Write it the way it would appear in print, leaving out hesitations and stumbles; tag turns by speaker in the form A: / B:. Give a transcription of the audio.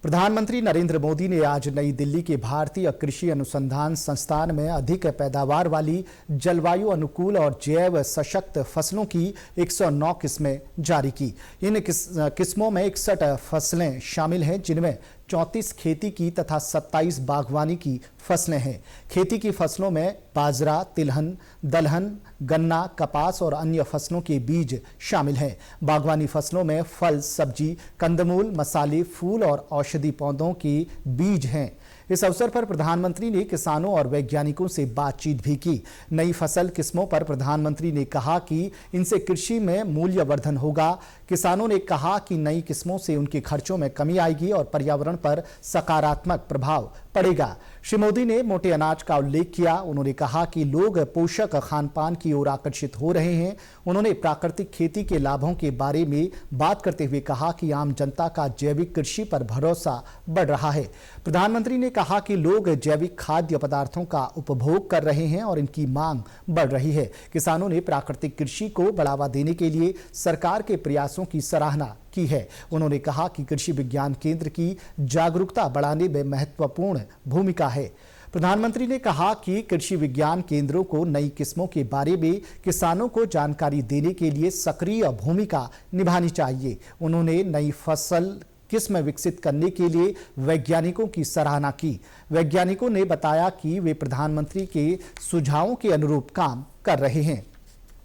A: प्रधानमंत्री नरेंद्र मोदी ने आज नई दिल्ली के भारतीय कृषि अनुसंधान संस्थान में अधिक पैदावार वाली जलवायु अनुकूल और जैव सशक्त फसलों की 109 किस्में जारी की। इन किस्मों में 61 फसलें शामिल हैं, जिनमें 34 खेती की तथा 27 बागवानी की फसलें हैं। खेती की फसलों में बाजरा, तिलहन, दलहन, गन्ना, कपास और अन्य फसलों के बीज शामिल हैं। बागवानी फसलों में फल, सब्जी, कंदमूल, मसाले, फूल और औषधि पौधों के बीज हैं। इस अवसर पर प्रधानमंत्री ने किसानों और वैज्ञानिकों से बातचीत भी की। नई फसल किस्मों पर प्रधानमंत्री ने कहा कि इनसे कृषि में मूल्यवर्धन होगा। किसानों ने कहा कि नई किस्मों से उनके खर्चों में कमी आएगी और पर्यावरण पर सकारात्मक प्रभाव पड़ेगा। श्री मोदी ने मोटे अनाज का उल्लेख किया। उन्होंने कहा कि लोग पोषक खानपान की ओर आकर्षित हो रहे हैं। उन्होंने प्राकृतिक खेती के लाभों के बारे में बात करते हुए कहा कि आम जनता का जैविक कृषि पर भरोसा बढ़ रहा है। प्रधानमंत्री ने कहा कि लोग जैविक खाद्य पदार्थों का उपभोग कर रहे हैं और इनकी मांग बढ़ रही है। किसानों ने प्राकृतिक कृषि को बढ़ावा देने के लिए सरकार के प्रयासों की सराहना की है। उन्होंने कहा कि कृषि विज्ञान केंद्र की जागरूकता बढ़ाने में महत्वपूर्ण भूमिका है। प्रधानमंत्री ने कहा कि कृषि विज्ञान केंद्रों को नई किस्मों के बारे में किसानों को जानकारी देने के लिए सक्रिय भूमिका निभानी चाहिए। उन्होंने नई फसल किस्म विकसित करने के लिए वैज्ञानिकों की सराहना की। वैज्ञानिकों ने बताया कि वे प्रधानमंत्री के सुझावों के अनुरूप काम कर रहे हैं।